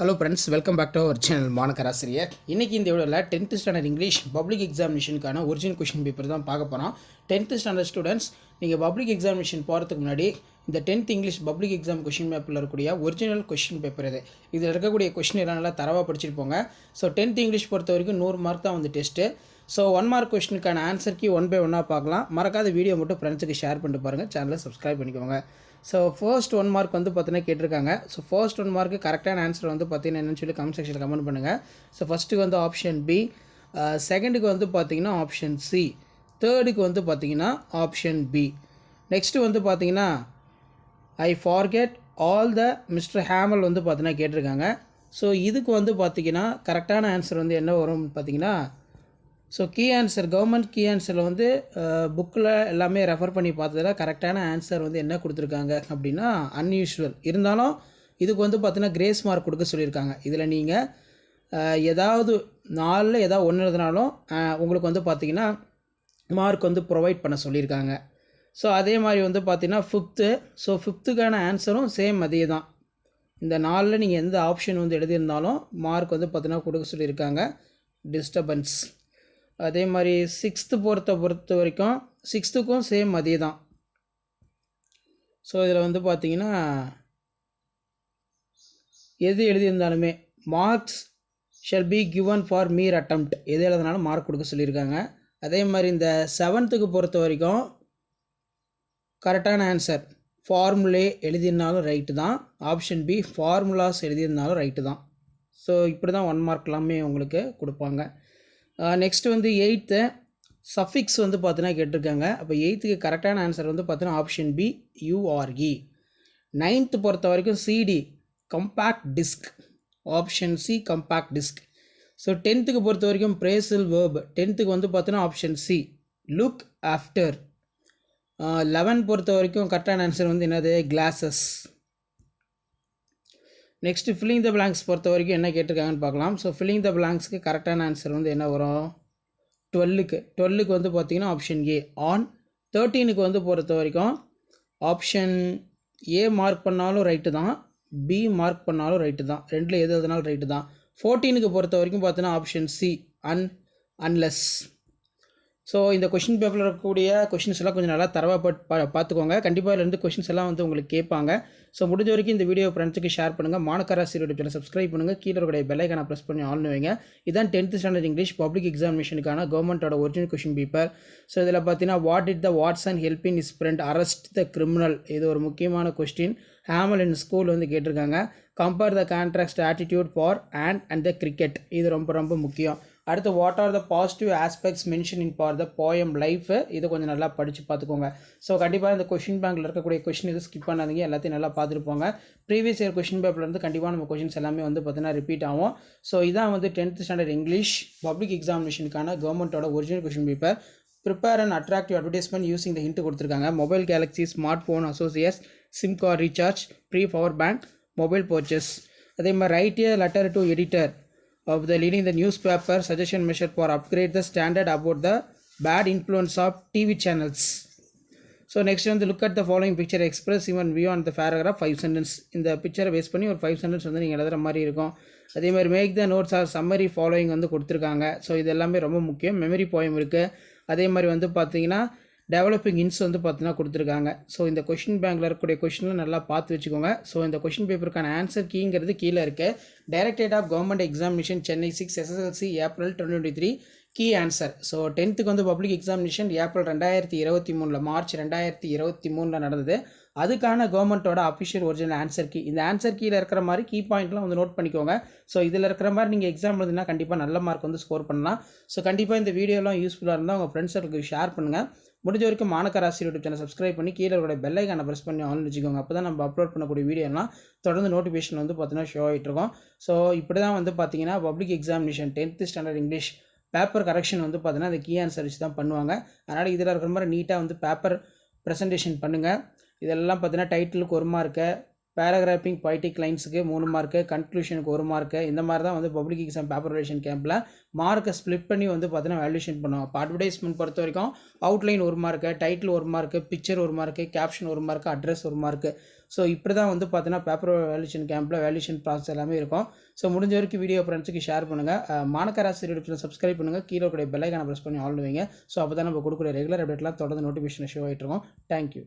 Hello friends, welcome back to our channel மாணக்கராசிரியர். இன்றைக்கி இந்த வீடியோவில் 10th ஸ்டாண்டர்ட் இங்கிலீஷ் பப்ளிக் எக்ஸாமினேஷனுக்கான ஒரிஜினல் கொஷின் பேப்பர் தான் பார்க்க போகிறோம். 10th ஸ்டாண்டர்ட் ஸ்டூடெண்ட்ஸ், நீங்கள் பப்ளிக் எக்ஸாமினேஷன் போகிறதுக்கு முன்னாடி இந்த 10th English public exam question பேப்பரில் இருக்கக்கூடிய ஒரிஜினல் கொஷின் பேப்பர் இது. இதில் இருக்கக்கூடிய கொஷின் எல்லாம் நல்லா தரவாக படிச்சுட்டு போங்க. ஸோ 10th இங்கிலீஷ் பொறுத்த வரைக்கும் 100 மார்க் தான் வந்து டெஸ்ட்டு. ஸோ 1 மார்க் கொஷினுக்கான ஆன்சர் கீ 1 by 1 பார்க்கலாம். மறக்காத வீடியோ மட்டும் ஃப்ரெண்ட்ஸுக்கு ஷேர் பண்ணிட்டு பாருங்கள், சேனலை சப்ஸ்கிரைப் பண்ணிக்கோங்க. ஸோ ஃபர்ஸ்ட் 1 மார்க் வந்து பார்த்தீங்கன்னா கேட்டிருக்காங்க. ஸோ ஃபர்ஸ்ட் 1 மார்க்கு கரெக்டான ஆன்சர் வந்து பார்த்தீங்கன்னா என்னென்னு சொல்லி கமெண்ட் செக்ஷனில் கமெண்ட் பண்ணுங்கள். ஸோ ஃபஸ்ட்டுக்கு வந்து ஆப்ஷன் பி, செகண்டுக்கு வந்து பார்த்தீங்கன்னா ஆப்ஷன் சி, தேர்டுக்கு வந்து பார்த்தீங்கன்னா ஆப்ஷன் பி. நெக்ஸ்ட்டு வந்து பார்த்தீங்கன்னா I forget all the mister Hamel வந்து பார்த்தீங்கன்னா கேட்டிருக்காங்க. ஸோ இதுக்கு வந்து பார்த்தீங்கன்னா கரெக்டான ஆன்சர் வந்து என்ன வரும் பார்த்தீங்கன்னா, so key answer government key ஆன்சரில் வந்து புக்கில் எல்லாமே ரெஃபர் பண்ணி பார்த்ததில் கரெக்டான ஆன்சர் வந்து என்ன கொடுத்துருக்காங்க அப்படின்னா அன்யூஷுவல். இருந்தாலும் இதுக்கு வந்து பார்த்தீங்கன்னா கிரேஸ் மார்க் கொடுக்க சொல்லியிருக்காங்க. இதில் நீங்கள் ஏதாவது 4 ஏதாவது ஒன்று எழுதினாலும் உங்களுக்கு வந்து பார்த்திங்கன்னா மார்க் வந்து ப்ரொவைட் பண்ண சொல்லியிருக்காங்க. ஸோ அதே மாதிரி வந்து பார்த்திங்கன்னா ஃபிஃப்த்து, ஸோ ஃபிஃப்த்துக்கான ஆன்சரும் சேம் அதே தான். இந்த 4ல் நீங்கள் எந்த ஆப்ஷன் வந்து எழுதியிருந்தாலும் மார்க் வந்து பார்த்திங்கன்னா கொடுக்க சொல்லியிருக்காங்க. டிஸ்டர்பன்ஸ். அதே மாதிரி சிக்ஸ்த்து பொறுத்த வரைக்கும் சிக்ஸ்த்துக்கும் சேம் அதே தான். ஸோ இதில் வந்து பார்த்திங்கன்னா எது எழுதியிருந்தாலுமே marks shall be given for mere attempt, எது எழுதினாலும் மார்க் கொடுக்க சொல்லியிருக்காங்க. அதே மாதிரி இந்த 7th பொறுத்த வரைக்கும் கரெக்டான ஆன்சர் ஃபார்முலே எழுதியிருந்தாலும் ரைட்டு தான். ஆப்ஷன் பி ஃபார்முலாஸ் எழுதியிருந்தாலும் ரைட்டு தான். ஸோ இப்படி தான் 1 மார்க் எல்லாமே உங்களுக்கு கொடுப்பாங்க. நெக்ஸ்ட்டு வந்து 8th சஃபிக்ஸ் வந்து பார்த்தீங்கன்னா கேட்டிருக்காங்க. அப்போ 8th கரெக்டான ஆன்சர் வந்து பார்த்தீங்கன்னா ஆப்ஷன் பி யூஆர்இ. 9th பொறுத்த வரைக்கும் CD compact disc, option C compact disc. So 10th பொறுத்த வரைக்கும் பிரேசல் வேர்ப், 10th வந்து பார்த்தீங்கன்னா ஆப்ஷன் சி லுக் ஆஃப்டர். 11 பொறுத்த வரைக்கும் கரெக்டான ஆன்சர் வந்து என்னது classes. Next filling the blanks பொறுத்த வரைக்கும் என்ன கேட்டிருக்காங்கன்னு பார்க்கலாம். ஸோ ஃபில்லிங் த பிளாங்க்ஸ்க்கு கரெக்டான ஆன்சர் வந்து என்ன வரும் 12க்கு வந்து பார்த்திங்கன்னா ஆப்ஷன் ஏ ஆன். 13க்கு வந்து பொறுத்த வரைக்கும் ஆப்ஷன் ஏ மார்க் பண்ணாலும் ரைட்டு தான், பி மார்க் பண்ணாலும் ரைட்டு தான், ரெண்டில் எது எதுனாலும் ரைட்டு தான். 14க்கு பொறுத்த வரைக்கும் பார்த்தீங்கன்னா ஆப்ஷன் சி அன்லெஸ். ஸோ இந்த கொஷின் பேப்பரில் இருக்கக்கூடிய கொஷின்ஸ் எல்லாம் கொஞ்சம் நல்லா தரவாக பார்த்துக்கோங்க. கண்டிப்பாக இதுலேருந்து கொஷின்ஸ் எல்லாம் வந்து உங்களுக்கு கேட்பாங்க. ஸோ முடிஞ்ச வரைக்கும் இந்த வீடியோ ஃப்ரெண்ட்ஸுக்கு ஷேர் பண்ணுங்கள். மாணக்கராசிரியர் சேனல் சப்ஸ்கிரைப் பண்ணுங்கள். கீழே இருக்கிற பெல் ஐக்கானை ப்ரெஸ் பண்ணி ஆல்னு வைங்க. இதான் 10th ஸ்டாண்டர்ட் இங்கிலீஷ் பப்ளிக் எக்ஸாமினேஷனுக்கான கவர்மெண்ட்டோட ஒரிஜினல் கொஷின் பேப்பர். ஸோ இதில் பார்த்தீங்கன்னா what it the Watson help in is friend arrest the criminal, இது ஒரு முக்கியமான கொஸ்டின். ஹேமல் இன் ஸ்கூல் வந்து கேட்டிருக்காங்க. Compare the contrast attitude for and the cricket, இது ரொம்ப ரொம்ப முக்கியம். அடுத்து what are the positive aspects mention in for the poem life, இது கொஞ்சம் நல்லா படித்து பார்த்துக்கோங்க. ஸோ கண்டிப்பாக இந்த கொஷின் பேங்கில் இருக்கக்கூடிய கொஷின் இது ஸ்கிப் பண்ணாதீங்க, எல்லாத்தையும் நல்லா பார்த்துருப்போங்க. ப்ரீவியஸ் இயர் கொஷின் பேப்பர்லேருந்து கண்டிப்பாக நம்ம கொஷின்ஸ் எல்லாமே வந்து பார்த்தீங்கன்னா ரிப்பீட் ஆகும். ஸோ இதான் வந்து 10th ஸ்டாண்டர்ட் இங்கிலீஷ் பப்ளிக் எக்ஸாமினேஷனுக்கான கவர்மெண்ட்டோட original question paper. Prepare and attractive advertisement using the hint கொடுத்துருக்காங்க. Mobile galaxy, smart phone associates, sim card recharge, free power bank, mobile purchase. அதே மாதிரி write a letter to editor of the leading the newspaper suggestion measure for upgrade the standard about the bad influence of TV channels. So next வந்து look at the following picture, express even view on the paragraph 5 sentence. இந்த பிக்சரை base பண்ணி ஒரு 5 sentence வந்து நீங்கள் எழுதுகிற மாதிரி இருக்கும். அதே மாதிரி make the notes or summary following வந்து கொடுத்துருக்காங்க. ஸோ இது எல்லாமே ரொம்ப முக்கியம். மெமரி போயம் இருக்குது. அதே மாதிரி வந்து பார்த்தீங்கன்னா டெவலப்பிங் இன்ஸ் வந்து பார்த்தீங்கன்னா கொடுத்துருக்காங்க. ஸோ இந்த கொஷின் பேங்கில் இருக்கக்கூடிய கொஷினில் நல்லா பார்த்து வச்சுக்கோங்க. ஸோ இந்த கொஷின் பேப்பருக்கான ஆன்சர் கீங்கிறது கீழே இருக்குது. Directorate of government examination Chennai 6 SSLC April 2023 key answer. So 10th வந்து பப்ளிக் எக்ஸாமினேஷன் ஏப்ரல் 2023 மார்ச் 2023 நடந்தது. அதுக்கான கவர்மெண்ட்டோட அஃபிஷியல் ஒரிஜினல் ஆன்சர் கீ. இந்த ஆன்சர் கீழே இருக்கிற மாதிரி கீ பாயிண்ட்லாம் வந்து நோட் பண்ணிக்கோங்க. ஸோ இதில் இருக்கிற மாதிரி நீங்கள் எக்ஸாம் எழுதுனா கண்டிப்பாக நல்ல மார்க் வந்து ஸ்கோர் பண்ணலாம். ஸோ கண்டிப்பாக இந்த வீடியோலாம் யூஸ்ஃபுல்லாக இருந்தால் உங்கள் ஃப்ரெண்ட்ஸுக்கு ஷேர் பண்ணுங்கள். முடிஞ்ச வரைக்கும் மாணக்கராசிரியர் யூடியூப் சேனல் சப்ஸ்கிரைப் பண்ணி கீழே இருக்கிற பெல் ஐக்கானை ப்ரெஸ் பண்ணி ஆன் வச்சுக்கோங்க. அப்போ தான் நம்ம அப்லோட் பண்ணக்கூடிய வீடியோலாம் தொடர்ந்து நோட்டிஃபிகேஷன் வந்து பார்த்தீங்கன்னா ஷோ ஆகிட்டு இருக்கோம். ஸோ இப்படி தான் வந்து பார்த்தீங்கன்னா public examination 10th standard English paper correction வந்து பார்த்தீங்கன்னா அந்த கீ ஆன்சர் வச்சு தான் பண்ணுவாங்க. அதனால் இதில் இருக்கிற மாதிரி நீட்டாக வந்து பேப்பர் ப்ரெசன்டேஷன் பண்ணுங்கள். இதெல்லாம் பார்த்தீங்கன்னா டைட்டிலுக்கு 1 மார்க்கு, பேராகிராஃபிங் பொய்டிக் லைன்ஸுக்கு 3 மார்க்கு, கன்க்ளூஷனுக்கு 1 மார்க்கு. இந்த மாதிரி தான் வந்து பப்ளிக் எக்ஸாம் பேப்பர் வேல்யூஷன் கேம்பில் மார்க்கை ஸ்ப்ளிட் பண்ணி வந்து பார்த்தீங்கன்னா வேல்யூஷன் பண்ணுவோம். இப்போ அட்வர்டைஸ்மெண்ட் பொறுத்த வரைக்கும் outline 1 mark, title 1 mark, picture 1 mark, caption 1 mark, address 1 mark. So இப்படி தான் வந்து பார்த்தீங்கன்னா பேப்பர் வேல்யூஷன் கேம்பில் வேல்யூஷன் ப்ராசஸ் எல்லாமே இருக்கும். ஸோ முடிஞ்ச வரைக்கும் வீடியோ ஃப்ரெண்ட்ஸுக்கு ஷேர் பண்ணுங்கள். மாணக்கராசி யூடியூப் சப்ஸ்கிரைப் பண்ணுங்கள். கீழே கூட பெல் ஐக்கானை ப்ரெஸ் பண்ணி ஆல் வைங்க. ஸோ அப்போ தான் நம்ம கொடுக்குற ரெகுலர் அப்டேட்லாம் தொடர்ந்து நோட்டிஃபிகேஷன் ஷோ ஆகிட்டு இருக்கும். தேங்க்யூ.